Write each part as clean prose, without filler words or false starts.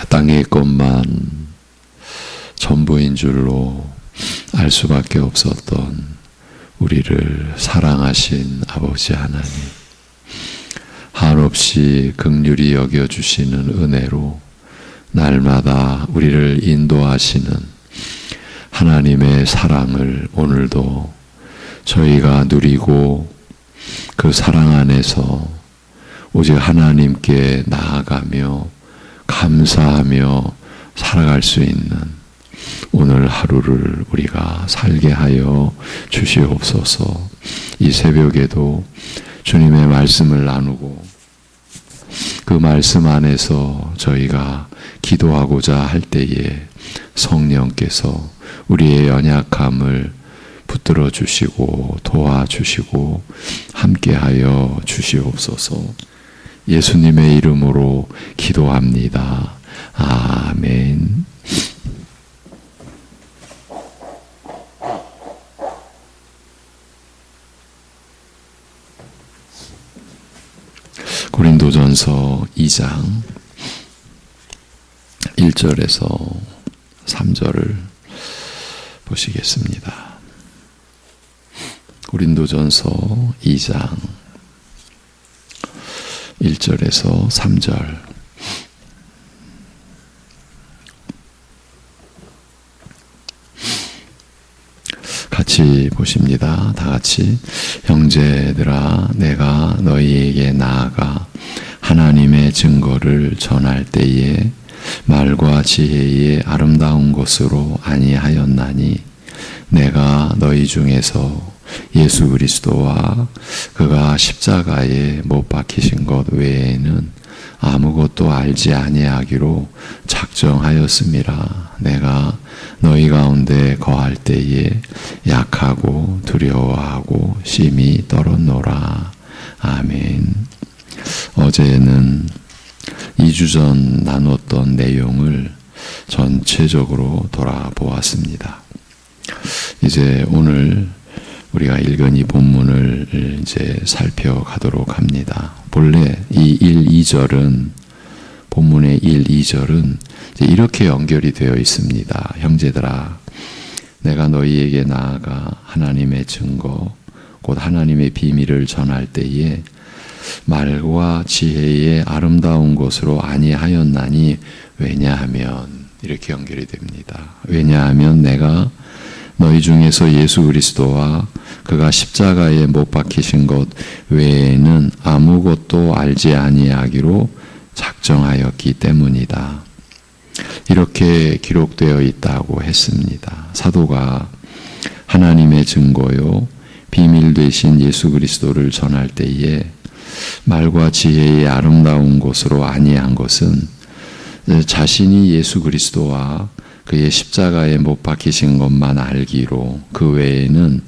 땅의 것만 전부인 줄로 알 수밖에 없었던 우리를 사랑하신 아버지 하나님, 한없이 긍휼히 여겨주시는 은혜로 날마다 우리를 인도하시는 하나님의 사랑을 오늘도 저희가 누리고 그 사랑 안에서 오직 하나님께 나아가며 감사하며 살아갈 수 있는 오늘 하루를 우리가 살게 하여 주시옵소서. 이 새벽에도 주님의 말씀을 나누고 그 말씀 안에서 저희가 기도하고자 할 때에 성령께서 우리의 연약함을 붙들어 주시고 도와주시고 함께하여 주시옵소서. 예수님의 이름으로 기도합니다. 아멘. 고린도전서 2장 1절에서 3절을 보시겠습니다. 고린도전서 2장 1절에서 3절. 같이 보십니다. 다 같이. 형제들아, 내가 너희에게 나아가 하나님의 증거를 전할 때에 말과 지혜의 아름다운 것으로 아니하였나니 내가 너희 중에서 예수 그리스도와 그가 십자가에 못 박히신 것 외에는 아무것도 알지 아니하기로 작정하였음이라. 내가 너희 가운데 거할 때에 약하고 두려워하고 심히 떨었노라. 아멘. 어제는 2주 전 나눴던 내용을 전체적으로 돌아보았습니다. 이제 오늘 우리가 읽은 이 본문을 이제 살펴가도록 합니다. 본래 이 1, 2절은 본문의 1, 2절은 이렇게 연결이 되어 있습니다. 형제들아, 내가 너희에게 나아가 하나님의 증거 곧 하나님의 비밀을 전할 때에 말과 지혜의 아름다운 것으로 아니하였나니 왜냐하면 이렇게 연결이 됩니다. 왜냐하면 내가 너희 중에서 예수 그리스도와 그가 십자가에 못 박히신 것 외에는 아무것도 알지 아니하기로 작정하였기 때문이다. 이렇게 기록되어 있다고 했습니다. 사도가 하나님의 증거요 비밀 되신 예수 그리스도를 전할 때에 말과 지혜의 아름다운 것으로 아니한 것은 자신이 예수 그리스도와 그의 십자가에 못 박히신 것만 알기로 그 외에는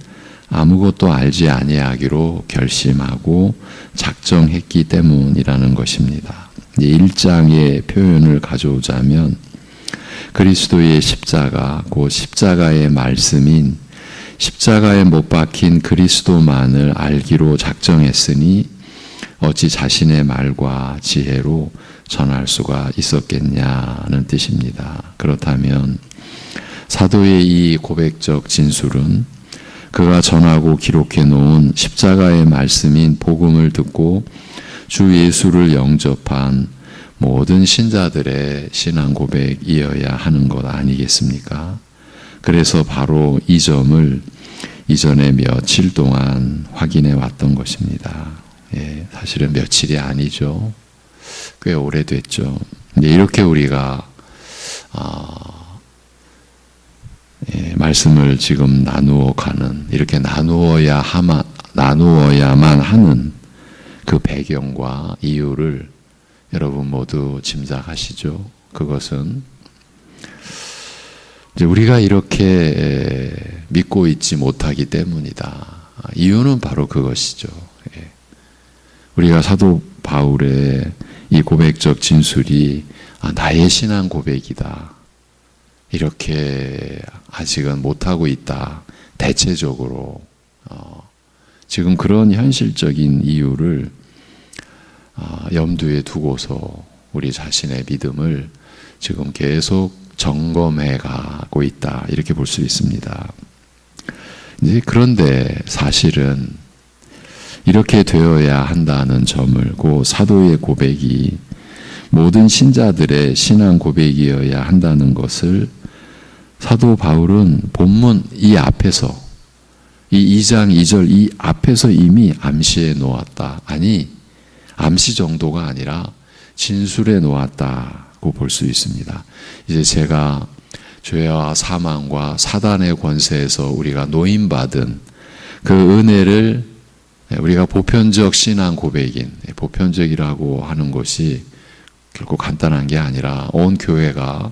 아무것도 알지 아니하기로 결심하고 작정했기 때문이라는 것입니다. 1장의 표현을 가져오자면 그리스도의 십자가, 곧 십자가의 말씀인 십자가에 못 박힌 그리스도만을 알기로 작정했으니 어찌 자신의 말과 지혜로 전할 수가 있었겠냐는 뜻입니다. 그렇다면 사도의 이 고백적 진술은 그가 전하고 기록해 놓은 십자가의 말씀인 복음을 듣고 주 예수를 영접한 모든 신자들의 신앙 고백이어야 하는 것 아니겠습니까? 그래서 바로 이 점을 이전에 며칠 동안 확인해 왔던 것입니다. 사실은 며칠이 아니죠. 꽤 오래됐죠. 이렇게 우리가 말씀을 지금 나누어 가는, 이렇게 나누어야만 하는 그 배경과 이유를 여러분 모두 짐작하시죠? 그것은 이제 우리가 이렇게 믿고 있지 못하기 때문이다. 이유는 바로 그것이죠. 우리가 사도 바울의 이 고백적 진술이 나의 신앙 고백이다. 이렇게 아직은 못하고 있다. 대체적으로 지금 그런 현실적인 이유를 염두에 두고서 우리 자신의 믿음을 지금 계속 점검해 가고 있다. 이렇게 볼 수 있습니다. 이제 그런데 사실은 이렇게 되어야 한다는 점을 그 사도의 고백이 모든 신자들의 신앙 고백이어야 한다는 것을 사도 바울은 본문 이 앞에서 이 2장 2절 이 앞에서 이미 암시해 놓았다. 아니 암시 정도가 아니라 진술해 놓았다고 볼 수 있습니다. 이제 제가 죄와 사망과 사단의 권세에서 우리가 노임받은 그 은혜를 우리가 보편적 신앙 고백인, 보편적이라고 하는 것이 결코 간단한 게 아니라 온 교회가,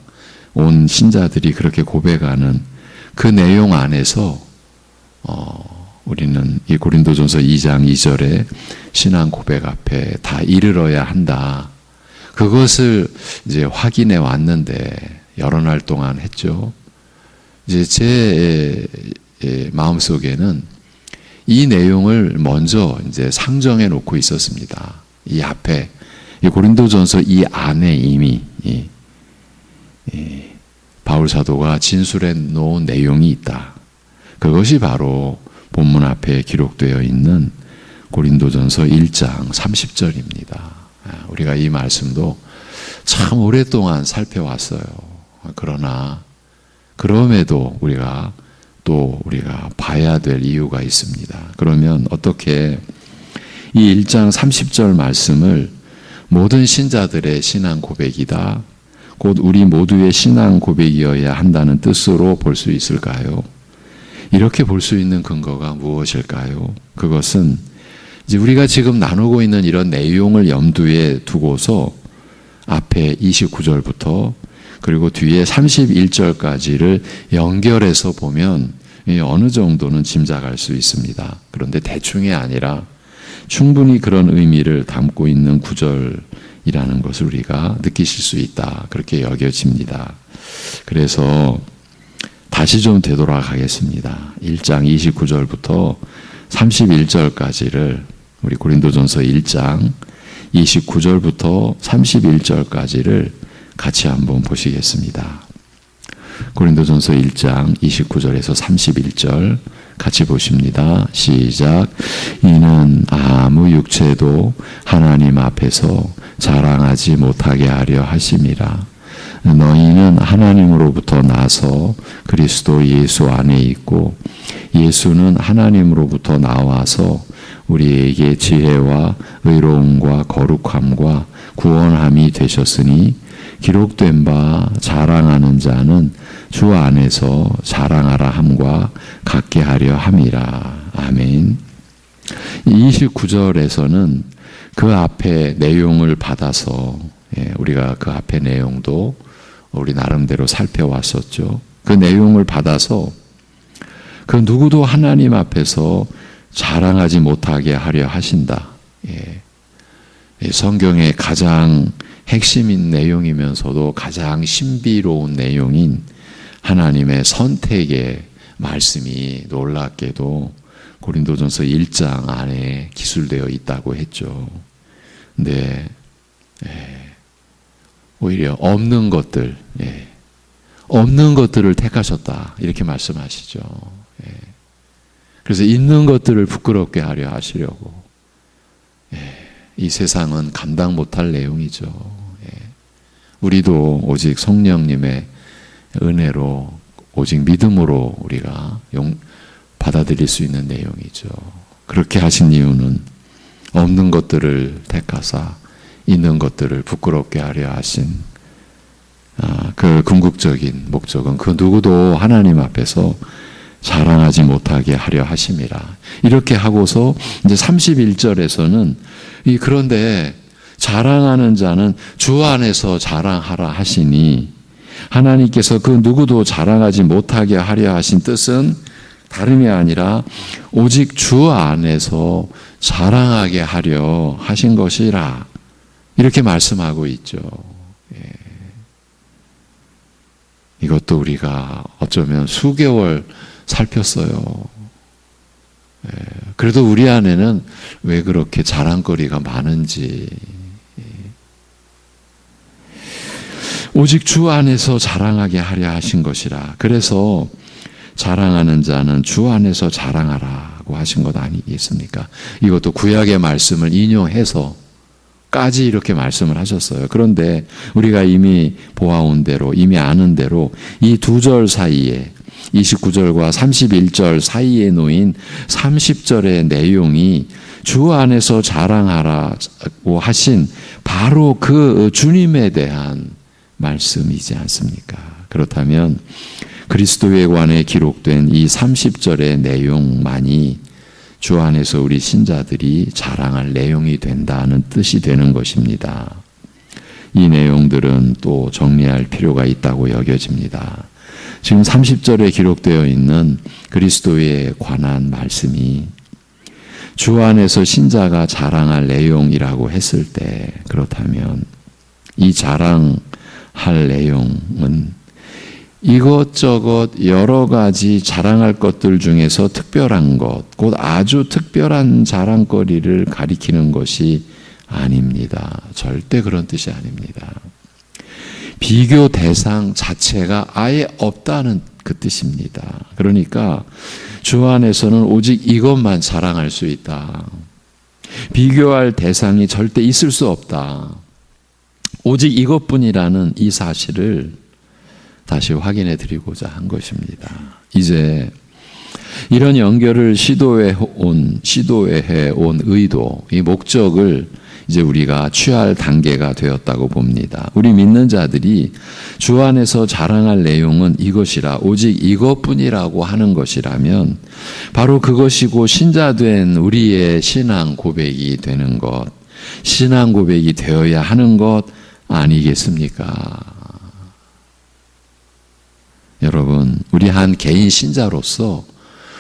온 신자들이 그렇게 고백하는 그 내용 안에서 우리는 이 고린도전서 2장 2절의 신앙 고백 앞에 다 이르러야 한다. 그것을 이제 확인해 왔는데 여러 날 동안 했죠. 이제 제 마음속에는 이 내용을 먼저 이제 상정해 놓고 있었습니다. 이 앞에 이 고린도전서 이 안에 이미 바울 사도가 진술해 놓은 내용이 있다. 그것이 바로 본문 앞에 기록되어 있는 고린도전서 1장 30절입니다. 우리가 이 말씀도 참 오랫동안 살펴왔어요. 그러나 그럼에도 우리가 봐야 될 이유가 있습니다. 그러면 어떻게 이 1장 30절 말씀을 모든 신자들의 신앙 고백이다. 곧 우리 모두의 신앙 고백이어야 한다는 뜻으로 볼 수 있을까요? 이렇게 볼 수 있는 근거가 무엇일까요? 그것은 이제 우리가 지금 나누고 있는 이런 내용을 염두에 두고서 앞에 29절부터 그리고 뒤에 31절까지를 연결해서 보면 어느 정도는 짐작할 수 있습니다. 그런데 대충이 아니라 충분히 그런 의미를 담고 있는 구절이라는 것을 우리가 느끼실 수 있다. 그렇게 여겨집니다. 그래서 다시 좀 되돌아가겠습니다. 1장 29절부터 31절까지를 우리 고린도전서 1장 29절부터 31절까지를 같이 한번 보시겠습니다. 고린도전서 1장 29절에서 31절 같이 보십니다. 시작. 이는 아무 육체도 하나님 앞에서 자랑하지 못하게 하려 하심이라. 너희는 하나님으로부터 나서 그리스도 예수 안에 있고 예수는 하나님으로부터 나와서 우리에게 지혜와 의로움과 거룩함과 구원함이 되셨으니 기록된 바 자랑하는 자는 주 안에서 자랑하라 함과 같게 하려 함이라. 아멘. 29절에서는 그 앞에 내용을 받아서 우리가 그 앞에 내용도 우리 나름대로 살펴왔었죠. 그 내용을 받아서 그 누구도 하나님 앞에서 자랑하지 못하게 하려 하신다. 성경의 가장 핵심인 내용이면서도 가장 신비로운 내용인 하나님의 선택의 말씀이 놀랍게도 고린도전서 1장 안에 기술되어 있다고 했죠. 근데 오히려 없는 것들을 택하셨다 이렇게 말씀하시죠. 그래서 있는 것들을 부끄럽게 하려 하시려고. 이 세상은 감당 못할 내용이죠. 우리도 오직 성령님의 은혜로 오직 믿음으로 우리가 받아들일 수 있는 내용이죠. 그렇게 하신 이유는 없는 것들을 택하사 있는 것들을 부끄럽게 하려 하신 그 궁극적인 목적은 그 누구도 하나님 앞에서 자랑하지 못하게 하려 하심이라. 이렇게 하고서 이제 31절에서는 그런데 자랑하는 자는 주 안에서 자랑하라 하시니 하나님께서 그 누구도 자랑하지 못하게 하려 하신 뜻은 다름이 아니라 오직 주 안에서 자랑하게 하려 하신 것이라. 이렇게 말씀하고 있죠. 이것도 우리가 어쩌면 수개월 살폈어요. 그래도 우리 안에는 왜 그렇게 자랑거리가 많은지. 오직 주 안에서 자랑하게 하려 하신 것이라. 그래서 자랑하는 자는 주 안에서 자랑하라고 하신 것 아니겠습니까? 이것도 구약의 말씀을 인용해서 까지 이렇게 말씀을 하셨어요. 그런데 우리가 이미 보아온 대로, 이미 아는 대로 이 두 절 사이에 29절과 31절 사이에 놓인 30절의 내용이 주 안에서 자랑하라고 하신 바로 그 주님에 대한 말씀이지 않습니까? 그렇다면 그리스도에 관해 기록된 이 30절의 내용만이 주 안에서 우리 신자들이 자랑할 내용이 된다는 뜻이 되는 것입니다. 이 내용들은 또 정리할 필요가 있다고 여겨집니다. 지금 30절에 기록되어 있는 그리스도에 관한 말씀이 주 안에서 신자가 자랑할 내용이라고 했을 때, 그렇다면 이 자랑할 내용은 이것저것 여러 가지 자랑할 것들 중에서 특별한 것, 곧 아주 특별한 자랑거리를 가리키는 것이 아닙니다. 절대 그런 뜻이 아닙니다. 비교 대상 자체가 아예 없다는 그 뜻입니다. 그러니까 주 안에서는 오직 이것만 자랑할 수 있다. 비교할 대상이 절대 있을 수 없다. 오직 이것뿐이라는 이 사실을 다시 확인해 드리고자 한 것입니다. 이제 이런 연결을 시도해 온 의도, 이 목적을 이제 우리가 취할 단계가 되었다고 봅니다. 우리 믿는 자들이 주 안에서 자랑할 내용은 이것이라, 오직 이것뿐이라고 하는 것이라면 바로 그것이고 신자된 우리의 신앙 고백이 되는 것, 신앙 고백이 되어야 하는 것 아니겠습니까? 여러분, 우리 한 개인 신자로서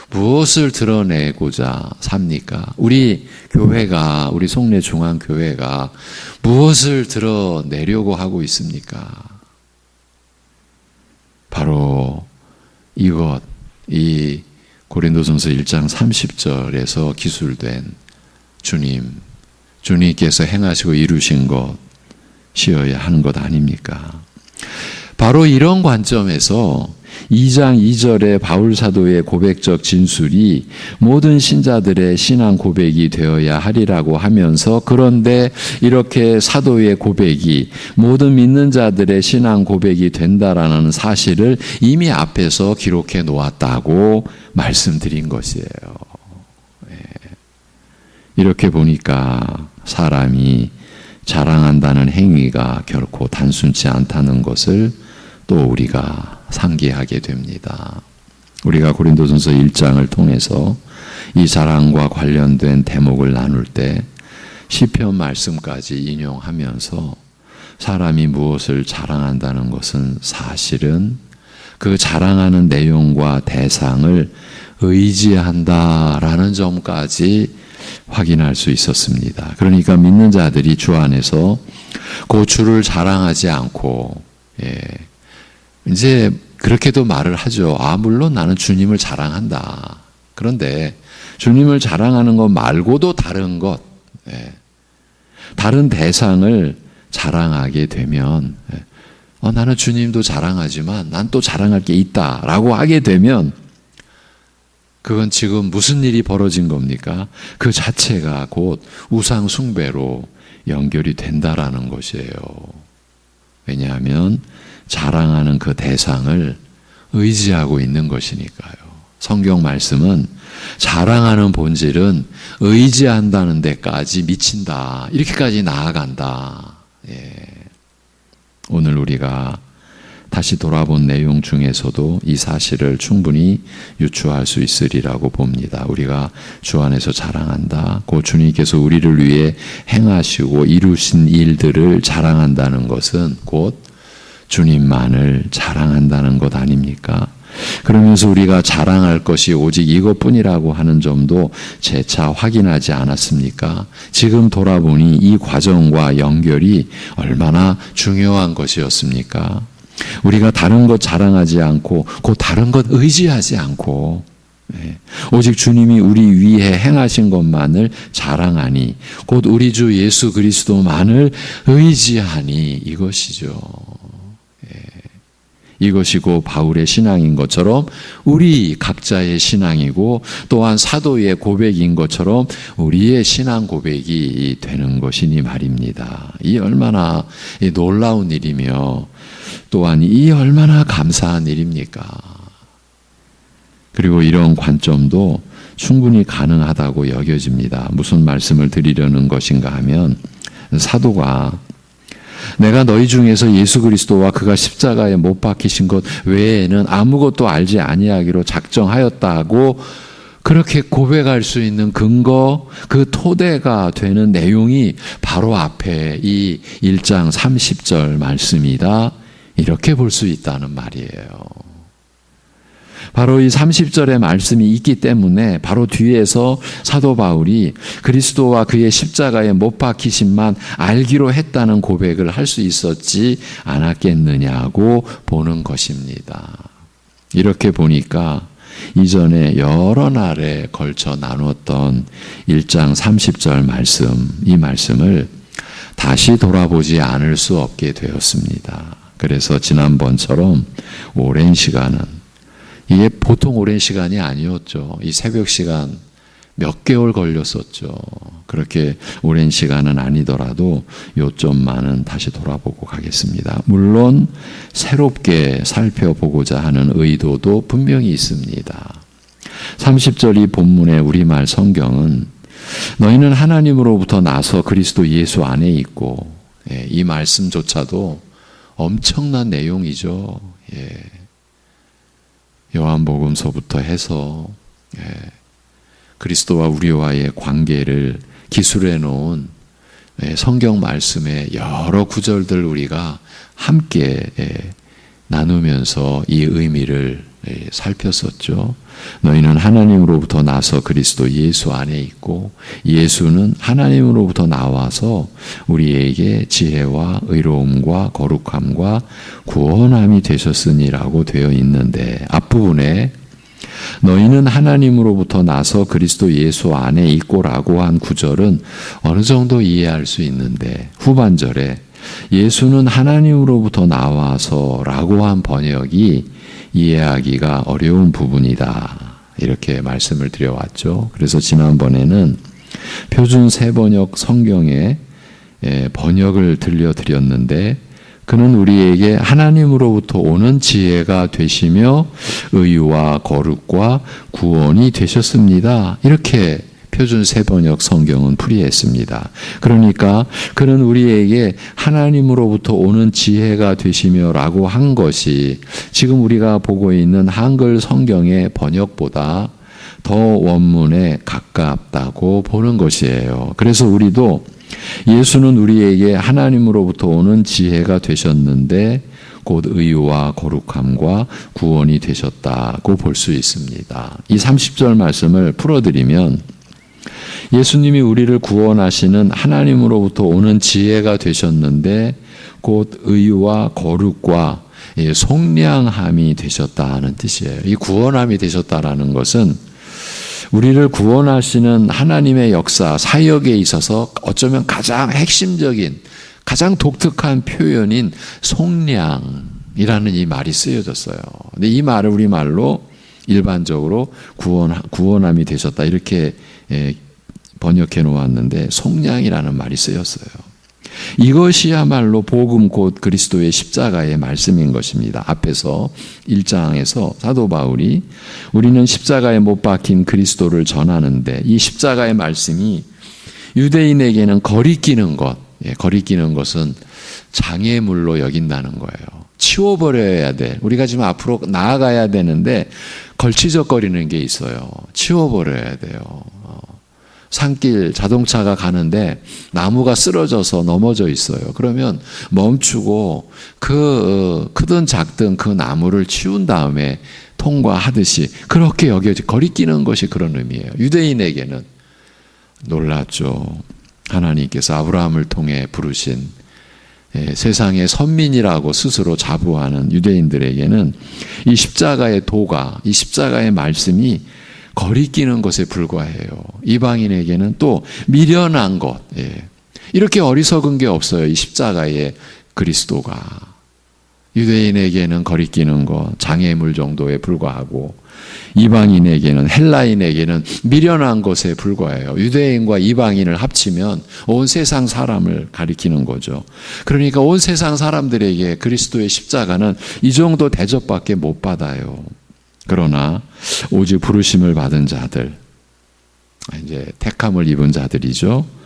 무엇을 드러내고자 삽니까? 우리 교회가, 우리 송내 중앙교회가 무엇을 드러내려고 하고 있습니까? 바로 이것, 이 고린도전서 1장 30절에서 기술된 주님께서 행하시고 이루신 것이어야 하는 것 아닙니까? 바로 이런 관점에서 2장 2절의 바울 사도의 고백적 진술이 모든 신자들의 신앙 고백이 되어야 하리라고 하면서, 그런데 이렇게 사도의 고백이 모든 믿는 자들의 신앙 고백이 된다라는 사실을 이미 앞에서 기록해 놓았다고 말씀드린 것이에요. 이렇게 보니까 사람이 자랑한다는 행위가 결코 단순치 않다는 것을 또 우리가 상기하게 됩니다. 우리가 고린도전서 1장을 통해서 이 자랑과 관련된 대목을 나눌 때 시편 말씀까지 인용하면서 사람이 무엇을 자랑한다는 것은 사실은 그 자랑하는 내용과 대상을 의지한다라는 점까지 확인할 수 있었습니다. 그러니까 믿는 자들이 주 안에서 그 주를 자랑하지 않고, 이제 그렇게도 말을 하죠. 물론 나는 주님을 자랑한다. 그런데 주님을 자랑하는 것 말고도 다른 것, 다른 대상을 자랑하게 되면, 나는 주님도 자랑하지만 난 또 자랑할 게 있다라고 하게 되면, 그건 지금 무슨 일이 벌어진 겁니까? 그 자체가 곧 우상 숭배로 연결이 된다라는 것이에요. 왜냐하면 자랑하는 그 대상을 의지하고 있는 것이니까요. 성경 말씀은 자랑하는 본질은 의지한다는 데까지 미친다, 이렇게까지 나아간다. 오늘 우리가 다시 돌아본 내용 중에서도 이 사실을 충분히 유추할 수 있으리라고 봅니다. 우리가 주 안에서 자랑한다. 그 주님께서 우리를 위해 행하시고 이루신 일들을 자랑한다는 것은 곧 주님만을 자랑한다는 것 아닙니까? 그러면서 우리가 자랑할 것이 오직 이것뿐이라고 하는 점도 재차 확인하지 않았습니까? 지금 돌아보니 이 과정과 연결이 얼마나 중요한 것이었습니까? 우리가 다른 것 자랑하지 않고, 그 다른 것 의지하지 않고, 오직 주님이 우리 위해 행하신 것만을 자랑하니, 곧 우리 주 예수 그리스도만을 의지하니, 이것이죠. 이것이고 바울의 신앙인 것처럼 우리 각자의 신앙이고 또한 사도의 고백인 것처럼 우리의 신앙 고백이 되는 것이니 말입니다. 이 얼마나 놀라운 일이며 또한 이 얼마나 감사한 일입니까? 그리고 이런 관점도 충분히 가능하다고 여겨집니다. 무슨 말씀을 드리려는 것인가 하면 사도가 내가 너희 중에서 예수 그리스도와 그가 십자가에 못 박히신 것 외에는 아무것도 알지 아니하기로 작정하였다고 그렇게 고백할 수 있는 근거, 그 토대가 되는 내용이 바로 앞에 이 1장 30절 말씀이다. 이렇게 볼 수 있다는 말이에요. 바로 이 30절의 말씀이 있기 때문에 바로 뒤에서 사도 바울이 그리스도와 그의 십자가에 못 박히심만 알기로 했다는 고백을 할 수 있었지 않았겠느냐고 보는 것입니다. 이렇게 보니까 이전에 여러 날에 걸쳐 나눴던 1장 30절 말씀, 이 말씀을 다시 돌아보지 않을 수 없게 되었습니다. 그래서 지난번처럼 오랜 시간은 이게 보통 오랜 시간이 아니었죠. 이 새벽 시간 몇 개월 걸렸었죠. 그렇게 오랜 시간은 아니더라도 요점만은 다시 돌아보고 가겠습니다. 물론 새롭게 살펴보고자 하는 의도도 분명히 있습니다. 30절 이 본문의 우리말 성경은 너희는 하나님으로부터 나서 그리스도 예수 안에 있고, 이 말씀조차도 엄청난 내용이죠. 요한복음서부터 해서 그리스도와 우리와의 관계를 기술해 놓은 성경 말씀의 여러 구절들 우리가 함께 나누면서 이 의미를 살폈었죠. 너희는 하나님으로부터 나서 그리스도 예수 안에 있고 예수는 하나님으로부터 나와서 우리에게 지혜와 의로움과 거룩함과 구원함이 되셨으니라고 되어 있는데 앞부분에 너희는 하나님으로부터 나서 그리스도 예수 안에 있고라고 한 구절은 어느 정도 이해할 수 있는데 후반절에 예수는 하나님으로부터 나와서라고 한 번역이 이해하기가 어려운 부분이다. 이렇게 말씀을 드려왔죠. 그래서 지난번에는 표준 세번역 성경의 번역을 들려드렸는데 그는 우리에게 하나님으로부터 오는 지혜가 되시며 의와 거룩과 구원이 되셨습니다. 이렇게 표준 세번역 성경은 풀이했습니다. 그러니까 그는 우리에게 하나님으로부터 오는 지혜가 되시며 라고 한 것이 지금 우리가 보고 있는 한글 성경의 번역보다 더 원문에 가깝다고 보는 것이에요. 그래서 우리도 예수는 우리에게 하나님으로부터 오는 지혜가 되셨는데 곧 의와 거룩함과 구원이 되셨다고 볼 수 있습니다. 이 30절 말씀을 풀어드리면 예수님이 우리를 구원하시는 하나님으로부터 오는 지혜가 되셨는데 곧 의와 거룩과 속량함이 되셨다는 뜻이에요. 이 구원함이 되셨다라는 것은 우리를 구원하시는 하나님의 역사, 사역에 있어서 어쩌면 가장 핵심적인, 가장 독특한 표현인 속량이라는 이 말이 쓰여졌어요. 근데 이 말을 우리말로 일반적으로 구원함이 되셨다 이렇게 번역해 놓았는데 속량이라는 말이 쓰였어요. 이것이야말로 복음 곧 그리스도의 십자가의 말씀인 것입니다. 앞에서 1장에서 사도 바울이 우리는 십자가에 못 박힌 그리스도를 전하는데 이 십자가의 말씀이 유대인에게는 거리끼는 것, 거리끼는 것은 장애물로 여긴다는 거예요. 치워버려야 돼. 우리가 지금 앞으로 나아가야 되는데 걸치적거리는 게 있어요. 치워버려야 돼요. 산길 자동차가 가는데 나무가 쓰러져서 넘어져 있어요. 그러면 멈추고 그 크든 작든 그 나무를 치운 다음에 통과하듯이 그렇게 거리끼는 것이 그런 의미예요. 유대인에게는 놀랐죠. 하나님께서 아브라함을 통해 부르신 세상의 선민이라고 스스로 자부하는 유대인들에게는 이 십자가의 도가, 이 십자가의 말씀이 거리끼는 것에 불과해요. 이방인에게는 또 미련한 것. 이렇게 어리석은 게 없어요. 이 십자가의 그리스도가. 유대인에게는 거리끼는 것, 장애물 정도에 불과하고 이방인에게는, 헬라인에게는 미련한 것에 불과해요. 유대인과 이방인을 합치면 온 세상 사람을 가리키는 거죠. 그러니까 온 세상 사람들에게 그리스도의 십자가는 이 정도 대접밖에 못 받아요. 그러나 오직 부르심을 받은 자들, 이제 택함을 입은 자들이죠.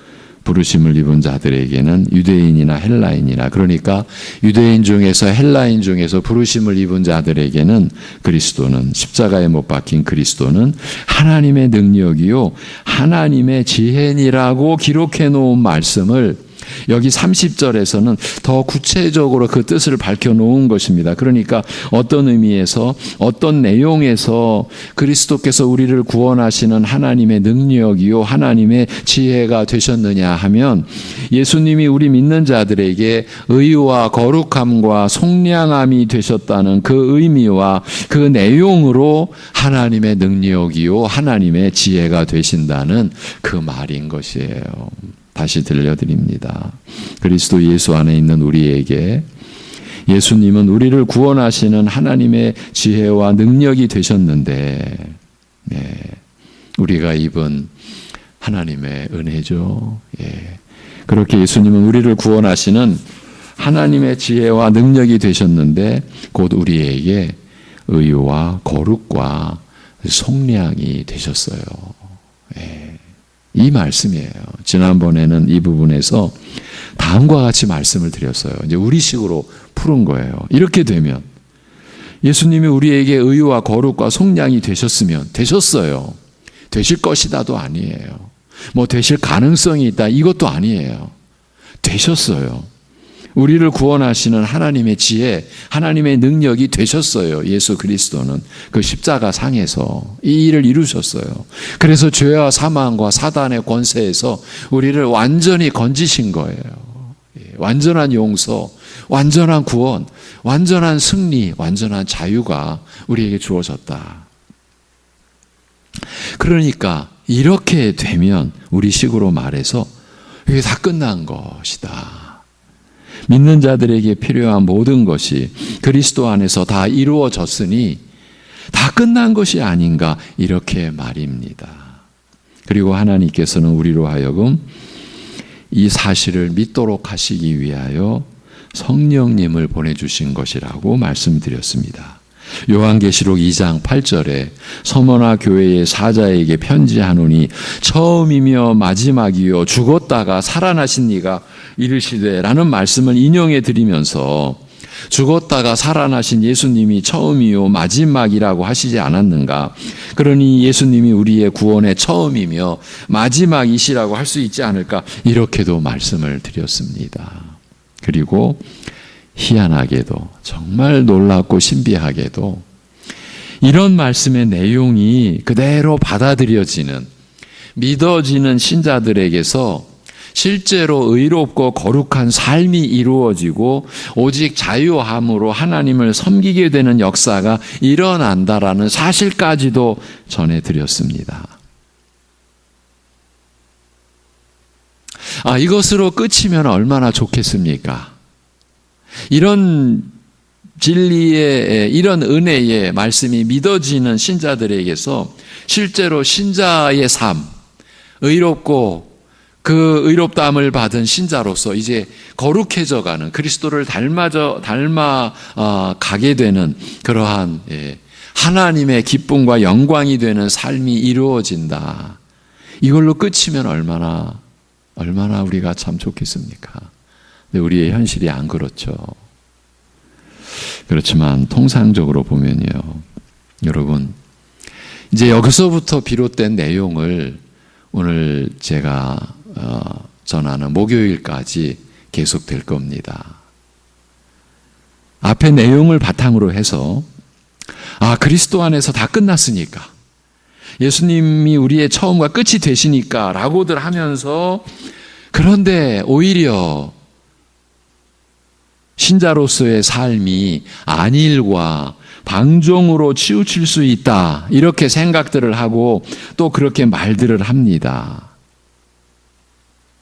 부르심을 입은 자들에게는 유대인이나 헬라인이나, 그러니까 유대인 중에서 헬라인 중에서 부르심을 입은 자들에게는 그리스도는, 십자가에 못 박힌 그리스도는 하나님의 능력이요 하나님의 지혜니라고 기록해 놓은 말씀을 여기 30절에서는 더 구체적으로 그 뜻을 밝혀 놓은 것입니다. 그러니까 어떤 의미에서, 어떤 내용에서 그리스도께서 우리를 구원하시는 하나님의 능력이요 하나님의 지혜가 되셨느냐 하면, 예수님이 우리 믿는 자들에게 의와 거룩함과 속량함이 되셨다는 그 의미와 그 내용으로 하나님의 능력이요 하나님의 지혜가 되신다는 그 말인 것이에요. 다시 들려드립니다. 그리스도 예수 안에 있는 우리에게 예수님은 우리를 구원하시는 하나님의 지혜와 능력이 되셨는데, 우리가 입은 하나님의 은혜죠. 그렇게 예수님은 우리를 구원하시는 하나님의 지혜와 능력이 되셨는데 곧 우리에게 의와 거룩과 속량이 되셨어요. 이 말씀이에요. 지난번에는 이 부분에서 다음과 같이 말씀을 드렸어요. 이제 우리식으로 푸른 거예요. 이렇게 되면 예수님이 우리에게 의와 거룩과 속량이 되셨어요. 되실 것이다도 아니에요. 뭐 되실 가능성이 있다 이것도 아니에요. 되셨어요. 우리를 구원하시는 하나님의 지혜, 하나님의 능력이 되셨어요. 예수 그리스도는 그 십자가 상에서 이 일을 이루셨어요. 그래서 죄와 사망과 사단의 권세에서 우리를 완전히 건지신 거예요. 완전한 용서, 완전한 구원, 완전한 승리, 완전한 자유가 우리에게 주어졌다. 그러니까 이렇게 되면 우리식으로 말해서 이게 다 끝난 것이다. 믿는 자들에게 필요한 모든 것이 그리스도 안에서 다 이루어졌으니 다 끝난 것이 아닌가, 이렇게 말입니다. 그리고 하나님께서는 우리로 하여금 이 사실을 믿도록 하시기 위하여 성령님을 보내주신 것이라고 말씀드렸습니다. 요한계시록 2장 8절에 서머나 교회의 사자에게 편지하노니 처음이며 마지막이요 죽었다가 살아나신 이가 이르시되 라는 말씀을 인용해 드리면서, 죽었다가 살아나신 예수님이 처음이요 마지막이라고 하시지 않았는가? 그러니 예수님이 우리의 구원의 처음이며 마지막이시라고 할 수 있지 않을까? 이렇게도 말씀을 드렸습니다. 그리고 희한하게도, 정말 놀랍고 신비하게도 이런 말씀의 내용이 그대로 받아들여지는, 믿어지는 신자들에게서 실제로 의롭고 거룩한 삶이 이루어지고 오직 자유함으로 하나님을 섬기게 되는 역사가 일어난다라는 사실까지도 전해드렸습니다. 이것으로 끝이면 얼마나 좋겠습니까? 이런 진리의, 이런 은혜의 말씀이 믿어지는 신자들에게서 실제로 신자의 삶, 의롭고 그 의롭다함을 받은 신자로서 이제 거룩해져가는, 그리스도를 닮아가게 되는 그러한 하나님의 기쁨과 영광이 되는 삶이 이루어진다. 이걸로 끝이면 얼마나 우리가 참 좋겠습니까? 근데 우리의 현실이 안 그렇죠. 그렇지만 통상적으로 보면요, 여러분, 이제 여기서부터 비롯된 내용을 오늘 제가 전하는 목요일까지 계속될 겁니다. 앞의 내용을 바탕으로 해서 그리스도 안에서 다 끝났으니까, 예수님이 우리의 처음과 끝이 되시니까 라고들 하면서, 그런데 오히려 신자로서의 삶이 안일과 방종으로 치우칠 수 있다, 이렇게 생각들을 하고 또 그렇게 말들을 합니다.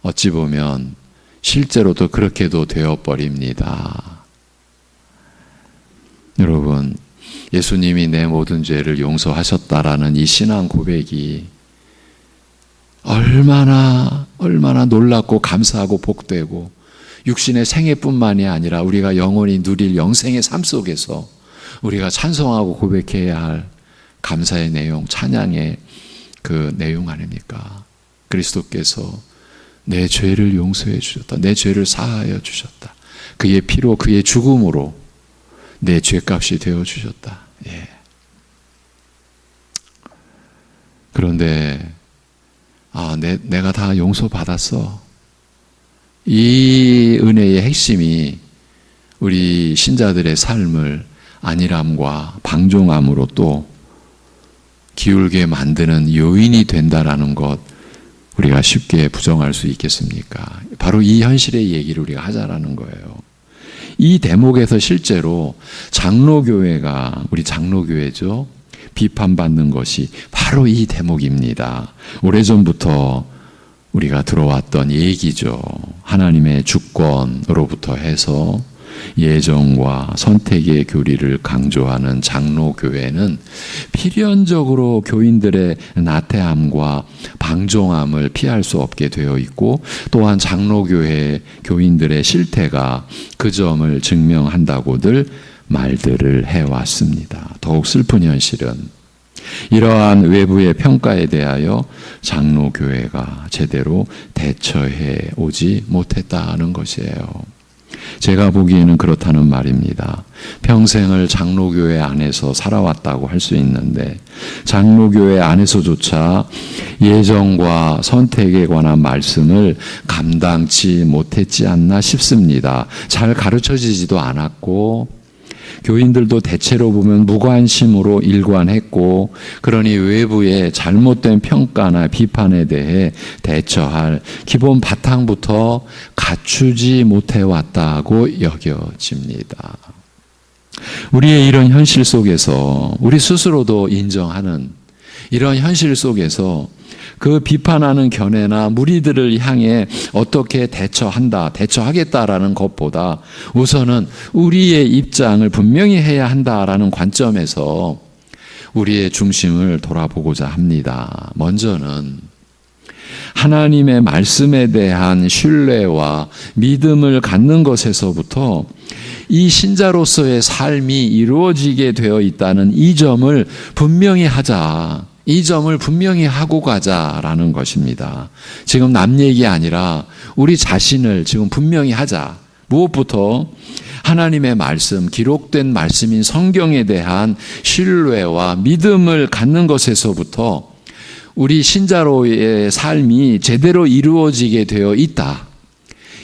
어찌 보면 실제로도 그렇게도 되어버립니다. 여러분, 예수님이 내 모든 죄를 용서하셨다라는 이 신앙 고백이 얼마나 놀랍고 감사하고 복되고 육신의 생애뿐만이 아니라 우리가 영원히 누릴 영생의 삶 속에서 우리가 찬송하고 고백해야 할 감사의 내용, 찬양의 그 내용 아닙니까? 그리스도께서 내 죄를 용서해 주셨다. 내 죄를 사하여 주셨다. 그의 피로, 그의 죽음으로 내 죄값이 되어 주셨다. 예. 그런데 내가 다 용서받았어. 이 은혜의 핵심이 우리 신자들의 삶을 안일함과 방종함으로 또 기울게 만드는 요인이 된다라는 것, 우리가 쉽게 부정할 수 있겠습니까? 바로 이 현실의 얘기를 우리가 하자라는 거예요. 이 대목에서 실제로 장로교회가, 우리 장로교회죠, 비판받는 것이 바로 이 대목입니다. 오래전부터 우리가 들어왔던 얘기죠. 하나님의 주권으로부터 해서 예정과 선택의 교리를 강조하는 장로교회는 필연적으로 교인들의 나태함과 방종함을 피할 수 없게 되어 있고, 또한 장로교회 교인들의 실태가 그 점을 증명한다고들 말들을 해왔습니다. 더욱 슬픈 현실은 이러한 외부의 평가에 대하여 장로교회가 제대로 대처해 오지 못했다는 것이에요. 제가 보기에는 그렇다는 말입니다. 평생을 장로교회 안에서 살아왔다고 할 수 있는데 장로교회 안에서조차 예정과 선택에 관한 말씀을 감당치 못했지 않나 싶습니다. 잘 가르쳐지지도 않았고 교인들도 대체로 보면 무관심으로 일관했고, 그러니 외부의 잘못된 평가나 비판에 대해 대처할 기본 바탕부터 갖추지 못해왔다고 여겨집니다. 우리의 이런 현실 속에서 우리 스스로도 인정하는 이런 현실 속에서 그 비판하는 견해나 무리들을 향해 어떻게 대처하겠다라는 것보다 우선은 우리의 입장을 분명히 해야 한다라는 관점에서 우리의 중심을 돌아보고자 합니다. 먼저는 하나님의 말씀에 대한 신뢰와 믿음을 갖는 것에서부터 이 신자로서의 삶이 이루어지게 되어 있다는 이 점을 분명히 하자. 이 점을 분명히 하고 가자라는 것입니다. 지금 남 얘기 아니라 우리 자신을 지금 분명히 하자. 무엇부터? 하나님의 말씀, 기록된 말씀인 성경에 대한 신뢰와 믿음을 갖는 것에서부터 우리 신자로의 삶이 제대로 이루어지게 되어 있다.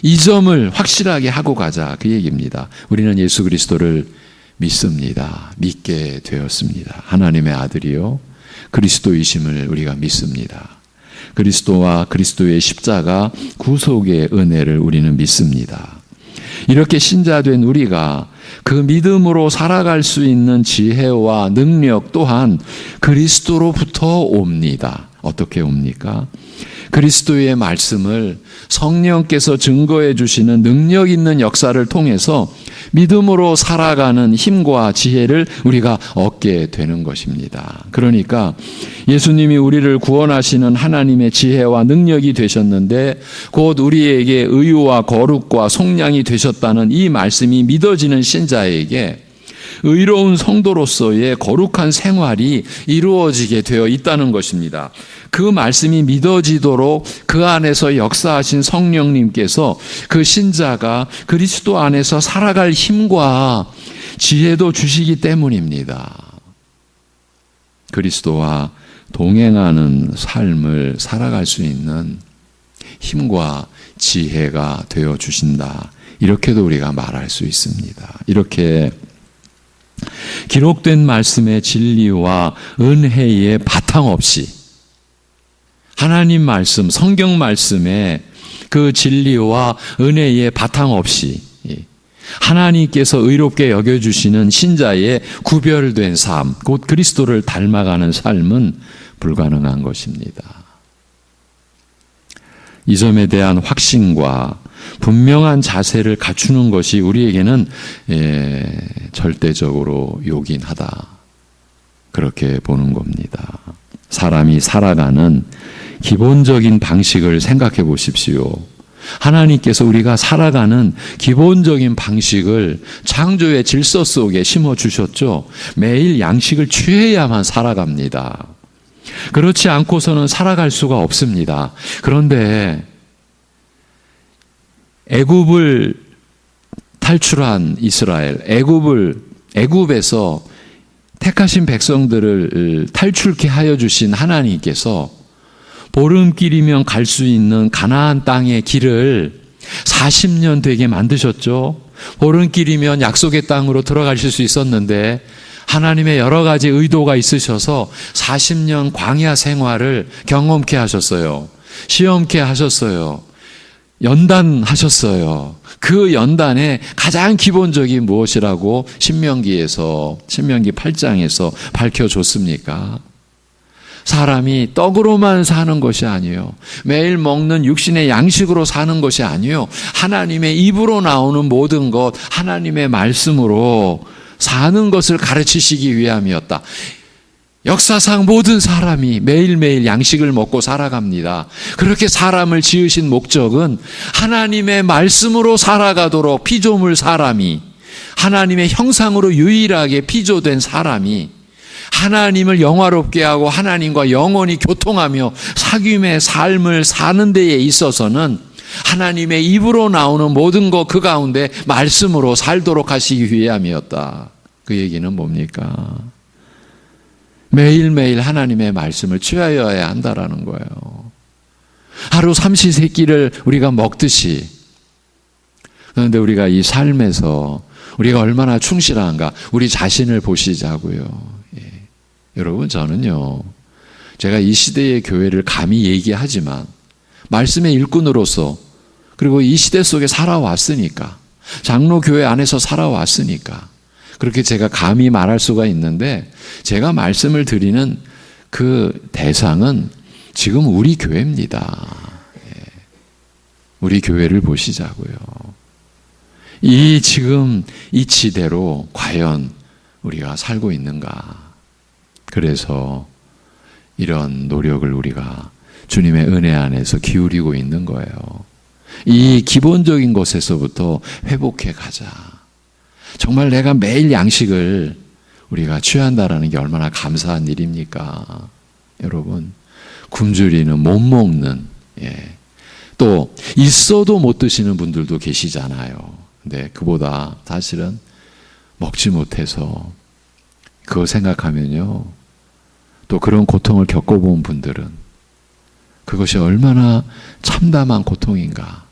이 점을 확실하게 하고 가자, 그 얘기입니다. 우리는 예수 그리스도를 믿습니다. 믿게 되었습니다. 하나님의 아들이요 그리스도이심을 우리가 믿습니다. 그리스도와 그리스도의 십자가 구속의 은혜를 우리는 믿습니다. 이렇게 신자된 우리가 그 믿음으로 살아갈 수 있는 지혜와 능력 또한 그리스도로부터 옵니다. 어떻게 옵니까? 그리스도의 말씀을 성령께서 증거해 주시는 능력 있는 역사를 통해서 믿음으로 살아가는 힘과 지혜를 우리가 얻게 되는 것입니다. 그러니까 예수님이 우리를 구원하시는 하나님의 지혜와 능력이 되셨는데 곧 우리에게 의와 거룩과 속량이 되셨다는 이 말씀이 믿어지는 신자에게 의로운 성도로서의 거룩한 생활이 이루어지게 되어 있다는 것입니다. 그 말씀이 믿어지도록 그 안에서 역사하신 성령님께서 그 신자가 그리스도 안에서 살아갈 힘과 지혜도 주시기 때문입니다. 그리스도와 동행하는 삶을 살아갈 수 있는 힘과 지혜가 되어 주신다. 이렇게도 우리가 말할 수 있습니다. 이렇게 기록된 말씀의 진리와 은혜의 바탕 없이 하나님 말씀, 성경 말씀의 그 진리와 은혜의 바탕 없이 하나님께서 의롭게 여겨주시는 신자의 구별된 삶, 곧 그리스도를 닮아가는 삶은 불가능한 것입니다. 이 점에 대한 확신과 분명한 자세를 갖추는 것이 우리에게는 절대적으로 요긴하다. 그렇게 보는 겁니다. 사람이 살아가는 기본적인 방식을 생각해 보십시오. 하나님께서 우리가 살아가는 기본적인 방식을 창조의 질서 속에 심어주셨죠. 매일 양식을 취해야만 살아갑니다. 그렇지 않고서는 살아갈 수가 없습니다. 그런데 애굽을 탈출한 이스라엘, 애굽에서 택하신 백성들을 탈출케 하여 주신 하나님께서 보름길이면 갈 수 있는 가나안 땅의 길을 40년 되게 만드셨죠. 보름길이면 약속의 땅으로 들어가실 수 있었는데 하나님의 여러 가지 의도가 있으셔서 40년 광야 생활을 경험케 하셨어요. 시험케 하셨어요. 연단하셨어요. 그 연단의 가장 기본적인 무엇이라고 신명기 8장에서 밝혀줬습니까? 사람이 떡으로만 사는 것이 아니에요. 매일 먹는 육신의 양식으로 사는 것이 아니에요. 하나님의 입으로 나오는 모든 것, 하나님의 말씀으로 사는 것을 가르치시기 위함이었다. 역사상 모든 사람이 매일매일 양식을 먹고 살아갑니다. 그렇게 사람을 지으신 목적은 하나님의 말씀으로 살아가도록 피조물 사람이, 하나님의 형상으로 유일하게 피조된 사람이 하나님을 영화롭게 하고 하나님과 영원히 교통하며 사귐의 삶을 사는 데에 있어서는 하나님의 입으로 나오는 모든 것 그 가운데 말씀으로 살도록 하시기 위함이었다. 그 얘기는 뭡니까? 매일매일 하나님의 말씀을 취하여야 한다라는 거예요. 하루 삼시세끼를 우리가 먹듯이. 그런데 우리가 이 삶에서 우리가 얼마나 충실한가 우리 자신을 보시자고요. 여러분, 저는요, 제가 이 시대의 교회를 감히 얘기하지만 말씀의 일꾼으로서, 그리고 이 시대 속에 살아왔으니까, 장로교회 안에서 살아왔으니까 그렇게 제가 감히 말할 수가 있는데, 제가 말씀을 드리는 그 대상은 지금 우리 교회입니다. 우리 교회를 보시자고요. 지금 이 지대로 과연 우리가 살고 있는가? 그래서 이런 노력을 우리가 주님의 은혜 안에서 기울이고 있는 거예요. 이 기본적인 것에서부터 회복해 가자. 정말 내가 매일 양식을 우리가 취한다라는 게 얼마나 감사한 일입니까? 여러분, 굶주리는, 못 먹는, 또 있어도 못 드시는 분들도 계시잖아요. 근데 그보다 사실은 먹지 못해서 그거 생각하면요, 또 그런 고통을 겪어본 분들은 그것이 얼마나 참담한 고통인가.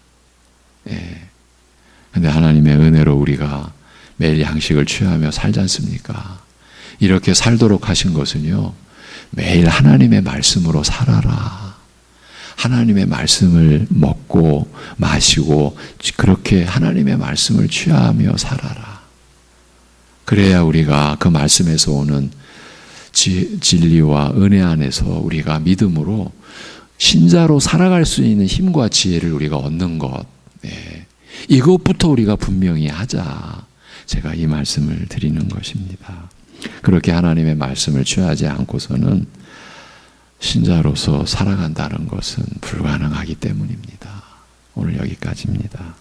근데 하나님의 은혜로 우리가 매일 양식을 취하며 살지 않습니까? 이렇게 살도록 하신 것은요, 매일 하나님의 말씀으로 살아라. 하나님의 말씀을 먹고 마시고 그렇게 하나님의 말씀을 취하며 살아라. 그래야 우리가 그 말씀에서 오는 진리와 은혜 안에서 우리가 믿음으로 신자로 살아갈 수 있는 힘과 지혜를 우리가 얻는 것, 이것부터 우리가 분명히 하자. 제가 이 말씀을 드리는 것입니다. 그렇게 하나님의 말씀을 취하지 않고서는 신자로서 살아간다는 것은 불가능하기 때문입니다. 오늘 여기까지입니다.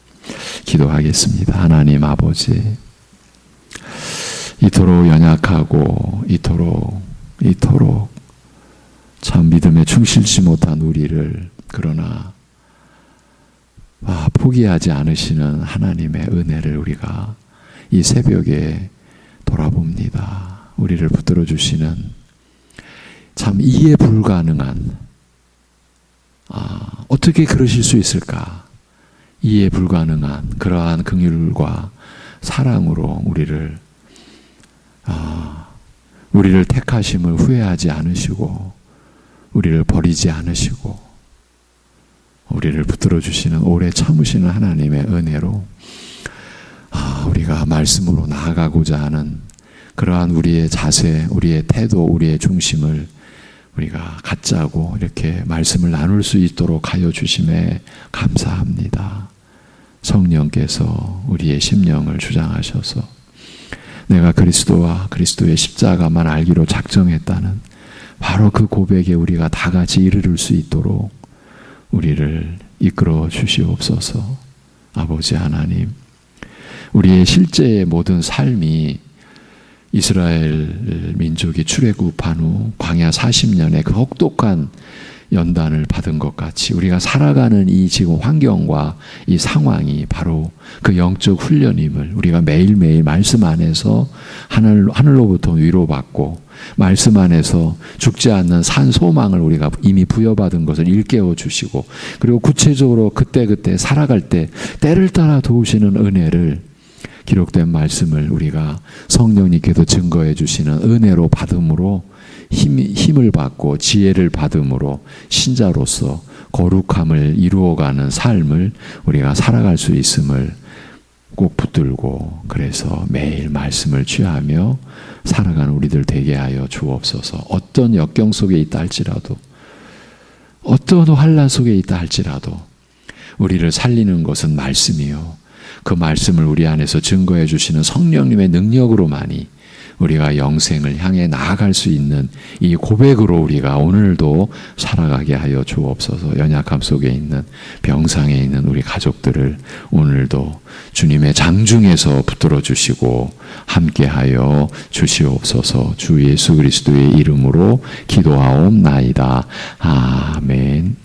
기도하겠습니다. 하나님 아버지, 이토록 연약하고 이토록 참 믿음에 충실치 못한 우리를, 그러나 포기하지 않으시는 하나님의 은혜를 우리가 이 새벽에 돌아봅니다. 우리를 붙들어 주시는 참 이해 불가능한, 어떻게 그러실 수 있을까? 이해 불가능한 그러한 긍휼과 사랑으로 우리를 택하심을 후회하지 않으시고 우리를 버리지 않으시고 우리를 붙들어 주시는, 오래 참으시는 하나님의 은혜로 우리가 말씀으로 나아가고자 하는 그러한 우리의 자세, 우리의 태도, 우리의 중심을 우리가 갖자고 이렇게 말씀을 나눌 수 있도록 하여 주심에 감사합니다. 성령께서 우리의 심령을 주장하셔서 내가 그리스도와 그리스도의 십자가만 알기로 작정했다는 바로 그 고백에 우리가 다 같이 이르를 수 있도록 우리를 이끌어 주시옵소서. 아버지 하나님, 우리의 실제의 모든 삶이 이스라엘 민족이 출애굽한 후 광야 40년의 그 혹독한 연단을 받은 것 같이 우리가 살아가는 이 지금 환경과 이 상황이 바로 그 영적 훈련임을 우리가 매일매일 말씀 안에서 하늘로부터 위로받고 말씀 안에서 죽지 않는 산 소망을 우리가 이미 부여받은 것을 일깨워 주시고, 그리고 구체적으로 그때그때 살아갈 때 때를 따라 도우시는 은혜를, 기록된 말씀을 우리가 성령님께서 증거해 주시는 은혜로 받음으로 힘을 받고 지혜를 받음으로 신자로서 거룩함을 이루어가는 삶을 우리가 살아갈 수 있음을 꼭 붙들고, 그래서 매일 말씀을 취하며 살아가는 우리들 되게 하여 주옵소서. 어떤 역경 속에 있다 할지라도, 어떤 환난 속에 있다 할지라도 우리를 살리는 것은 말씀이요, 그 말씀을 우리 안에서 증거해 주시는 성령님의 능력으로만이 우리가 영생을 향해 나아갈 수 있는 이 고백으로 우리가 오늘도 살아가게 하여 주옵소서. 연약함 속에 있는, 병상에 있는 우리 가족들을 오늘도 주님의 장중에서 붙들어 주시고 함께 하여 주시옵소서. 주 예수 그리스도의 이름으로 기도하옵나이다. 아멘.